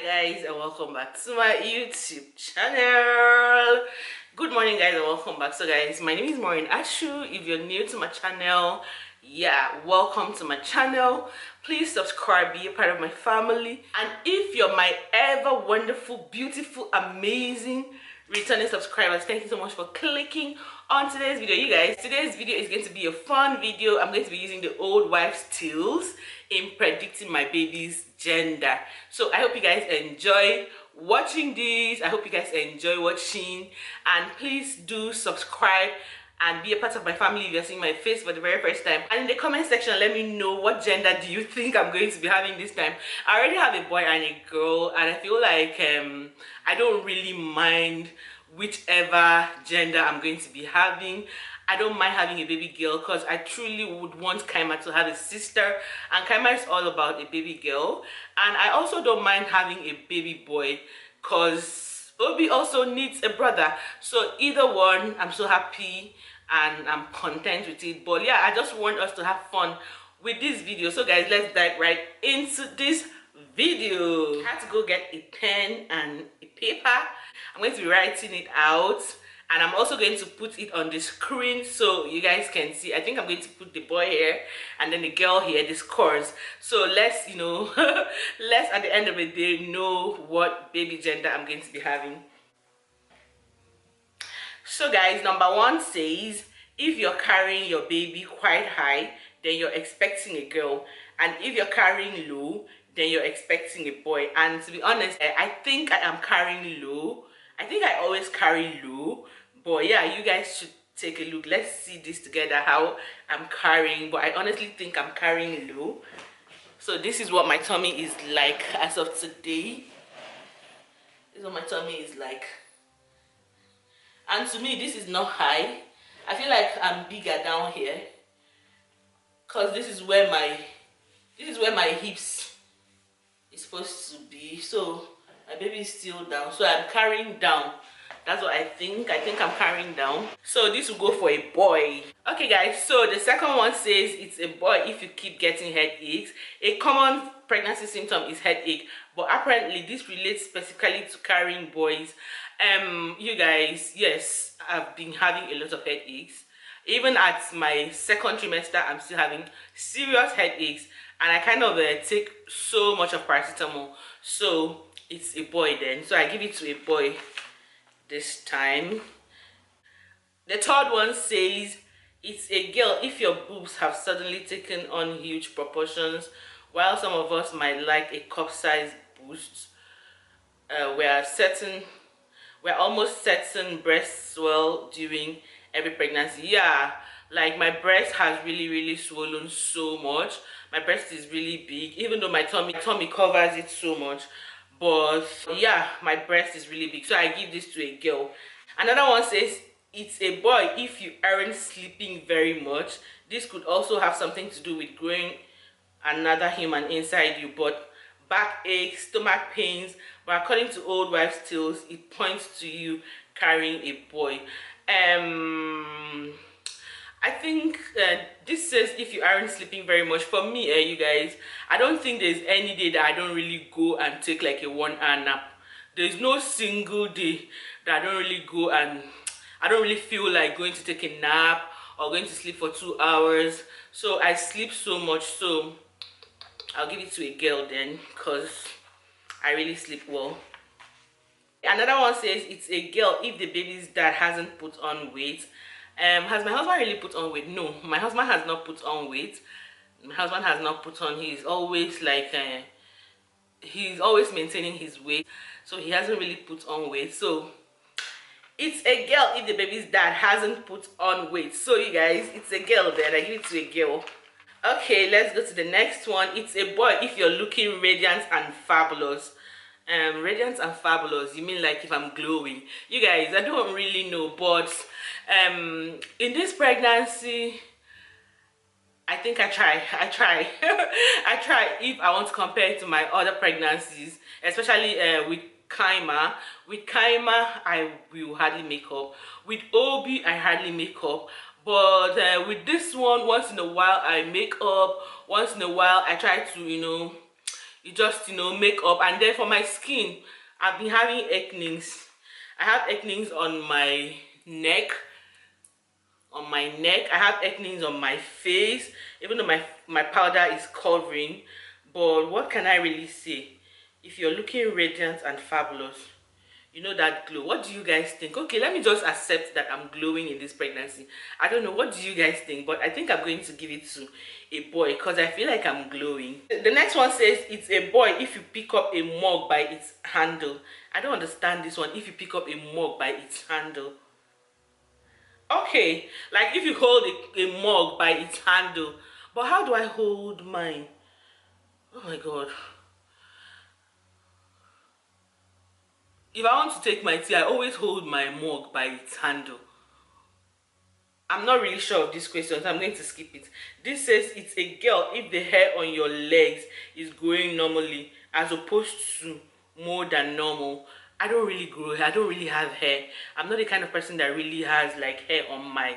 Guys, and welcome back to my YouTube channel. Good morning guys and welcome back. So guys, my name is Maureen Achu. If you're new to my channel, welcome to my channel. Please subscribe, be a part of my family. And if you're my ever wonderful, beautiful, amazing returning subscribers, thank you so much for clicking on today's video. You guys, today's video is going to be a fun video. I'm going to be using the old wives' tales in predicting my baby's gender. So I hope you guys enjoy watching this. I hope you guys enjoy watching, and please do subscribe and be a part of my family if you're seeing my face for the very first time. And in the comment section, let me know what gender do you think I'm going to be having this time. I already have a boy and a girl, and I feel like I don't really mind whichever gender I'm going to be having. I don't mind having a baby girl because I truly would want Kaima to have a sister, and Kaima is all about a baby girl. And I also don't mind having a baby boy because Obi also needs a brother. So either one, I'm so happy and I'm content with it. But yeah, I just want us to have fun with this video. So guys, let's dive right into this video. I had to go get a pen and a paper. I'm going to be writing it out, and I'm also going to put it on the screen so you guys can see. I think I'm going to put the boy here and then the girl here, the scores. So let's, let's at the end of the day know what baby gender I'm going to be having. So guys, number one says, if you're carrying your baby quite high, then you're expecting a girl. And if you're carrying low, then you're expecting a boy. And to be honest, I think I am carrying low. I think I always carry low. But yeah, you guys should take a look. Let's see this together, how I'm carrying. But I honestly think I'm carrying low. So this is what my tummy is like as of today. This is what my tummy is like. And to me, this is not high. I feel like I'm bigger down here, because this is where my hips is supposed to be. So my baby is still down, so I'm carrying down. That's what I think. I think I'm carrying down. So this will go for a boy. Okay guys, so the second one says it's a boy if you keep getting headaches. A common pregnancy symptom is headache, but apparently this relates specifically to carrying boys. You guys, yes, I've been having a lot of headaches. Even at my second trimester, I'm still having serious headaches, and I kind of take so much of paracetamol. So it's a boy then. So I give it to a boy this time. The third one says it's a girl if your boobs have suddenly taken on huge proportions. While some of us might like a cup-sized boost, we're almost certain breasts swell during every pregnancy. Yeah, like my breast has really swollen so much. My breast is really big, even though my tummy covers it so much. But yeah, my breast is really big, so I give this to a girl. Another one says it's a boy if you aren't sleeping very much. This could also have something to do with growing another human inside you, but backache, stomach pains. But according to old wives' tales, it points to you carrying a boy. I think this says if you aren't sleeping very much. For me, you guys, I don't think there's any day that I don't really go and take like a 1 hour nap. There's no single day that I don't really go and I don't really feel like going to take a nap or going to sleep for 2 hours. So I sleep so much, so I'll give it to a girl then, because I really sleep well. Another one says it's a girl if the baby's dad hasn't put on weight. Has my husband really put on weight? No, my husband has not put on weight. My husband has not put on. He's always like he's always maintaining his weight, so he hasn't really put on weight. So it's a girl if the baby's dad hasn't put on weight. So you guys, it's a girl then. I give it to a girl. Okay, let's go to the next one. It's a boy if you're looking radiant and fabulous. Radiant and fabulous, you mean like if I'm glowing? You guys, I don't really know, but in this pregnancy, I think I try I try if I want to compare it to my other pregnancies, especially with Kaima. With Kaima, I will hardly make up. With Obi, I hardly make up. But with this one, once in a while I make up. Once in a while I try to you just, you know, make up. And then for my skin, I've been having acnes. I have acnes on my neck. I have acne on my face, even though my powder is covering. But what can I really say? If you're looking radiant and fabulous, you know that glow. What do you guys think? Okay, let me just accept that I'm glowing in this pregnancy. I don't know, what do you guys think? But I think I'm going to give it to a boy because I feel like I'm glowing. The next one says it's a boy if you pick up a mug by its handle. I don't understand this one. If you pick up a mug by its handle. Okay, like if you hold a mug by its handle. But how do I hold mine? Oh my god. If I want to take my tea, I always hold my mug by its handle. I'm not really sure of this question, so I'm going to skip it. This says it's a girl if the hair on your legs is growing normally as opposed to more than normal. I don't really grow hair. I don't really have hair. I'm not the kind of person that really has like hair on my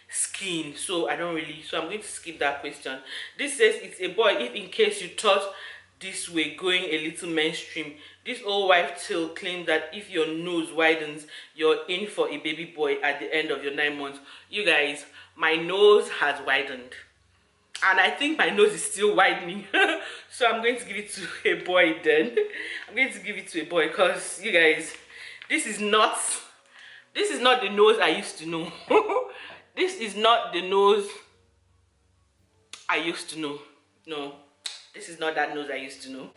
skin, so I don't really, so I'm going to skip that question. This says it's a boy if in case you thought this way going a little mainstream. This old wife tale claims that if your nose widens, you're in for a baby boy at the end of your 9 months. You guys, my nose has widened. And I think my nose is still widening. So I'm going to give it to a boy then. I'm going to give it to a boy because, you guys, this is not the nose I used to know. This is not the nose I used to know. No, this is not that nose I used to know.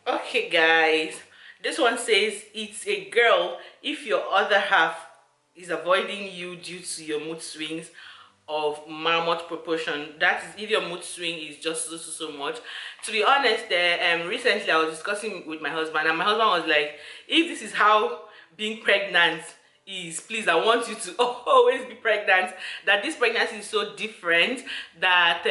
Okay, guys. This one says it's a girl if your other half is avoiding you due to your mood swings of mammoth proportion. That is if your mood swing is just so much. To be honest, recently I was discussing with my husband, and my husband was like, if this is how being pregnant is, please, I want you to always be pregnant. That this pregnancy is so different that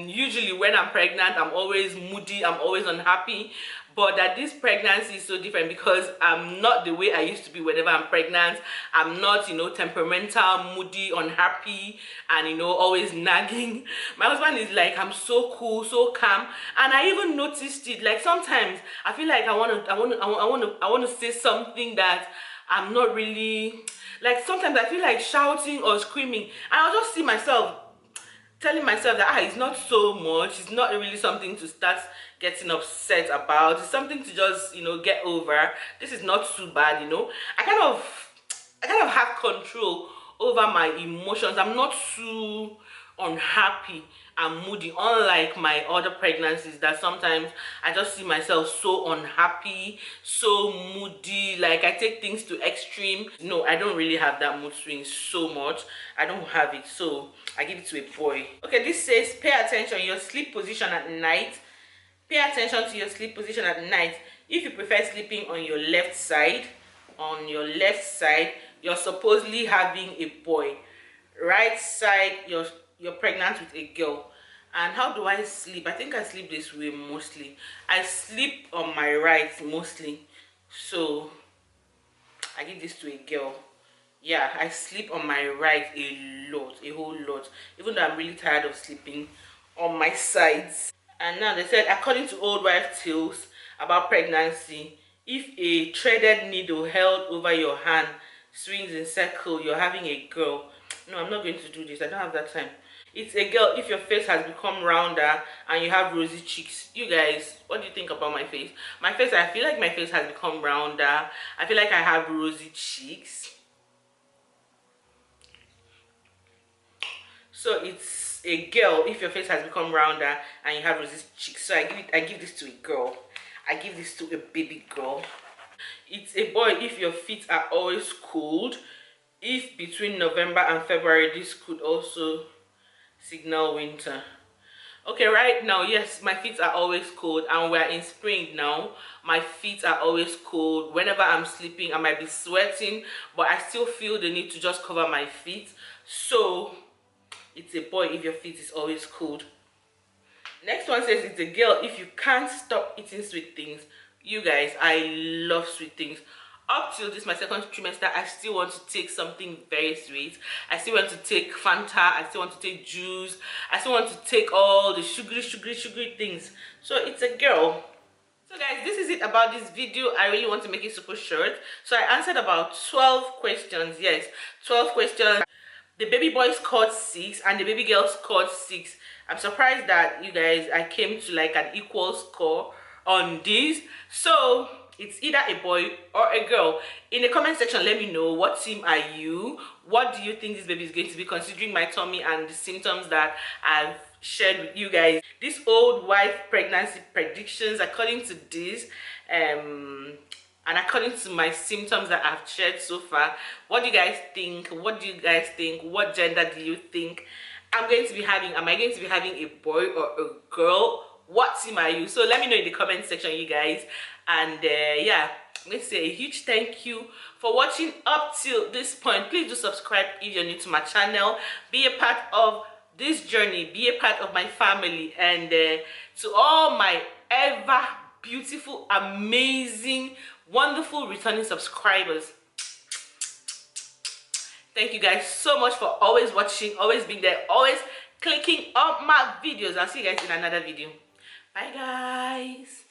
usually when I'm pregnant I'm always moody, I'm always unhappy, but that this pregnancy is so different because I'm not the way I used to be whenever I'm pregnant. I'm not, you know, temperamental, moody, unhappy, and, you know, always nagging. My husband is like, I'm so cool, so calm. And I even noticed it, like sometimes I feel like I want to say something that I'm not really, like sometimes I feel like shouting or screaming, and I'll just see myself telling myself that it's not so much, it's not really something to start getting upset about, it's something to just, you know, get over. This is not too bad, you know. I kind of have control over my emotions. I'm not too unhappy and moody, unlike my other pregnancies that sometimes I just see myself so unhappy, so moody, like I take things to extreme. No, I don't really have that mood swing so much. I don't have it, so I give it to a boy. Okay, this says pay attention your sleep position at night. Pay attention to your sleep position at night. If you prefer sleeping on your left side, you're supposedly having a boy. Right side, you're pregnant with a girl. And how do I sleep? I think I sleep this way mostly. I sleep on my right mostly, so I give this to a girl. Yeah, I sleep on my right a whole lot, even though I'm really tired of sleeping on my sides. And now they said, according to old wife tales about pregnancy, if a threaded needle held over your hand swings in circle, you're having a girl. No, I'm not going to do this. I don't have that time. It's a girl if your face has become rounder and you have rosy cheeks. You guys, what do you think about my face? My face, I feel like my face has become rounder. I feel like I have rosy cheeks. So it's a girl if your face has become rounder and you have rosy cheeks. So I give this to a girl. I give this to a baby girl. It's a boy if your feet are always cold. If between November and February, this could also signal winter. Okay, right now, yes, my feet are always cold, and we're in spring now. My feet are always cold. Whenever I'm sleeping, I might be sweating, but I still feel the need to just cover my feet. So it's a boy if your feet is always cold. Next one says it's a girl if you can't stop eating sweet things. You guys, I love sweet things. up till this my second trimester, I still want to take something very sweet. I still want to take Fanta, I still want to take juice, I still want to take all the sugary things. So it's a girl. So guys, this is it about this video. I really want to make it super short. So I answered about 12 questions. Yes, 12 questions. The baby boy scored 6 and the baby girl scored 6. I'm surprised that you guys, I came to like an equal score on this. So it's either a boy or a girl. In the comment section, let me know, what team are you? What do you think this baby is going to be, considering my tummy and the symptoms that I've shared with you guys? This old wife pregnancy predictions, according to this and according to my symptoms that I've shared so far. What do you guys think? What do you guys think? What gender do you think I'm going to be having? Am I going to be having a boy or a girl? What team are you? So let me know in the comment section, you guys. And yeah, I'm going to say a huge thank you for watching up till this point. Please do subscribe if you're new to my channel. Be a part of this journey, be a part of my family. And to all my ever beautiful, amazing, wonderful returning subscribers, thank you guys so much for always watching, always being there, always clicking on my videos. I'll see you guys in another video. Bye guys.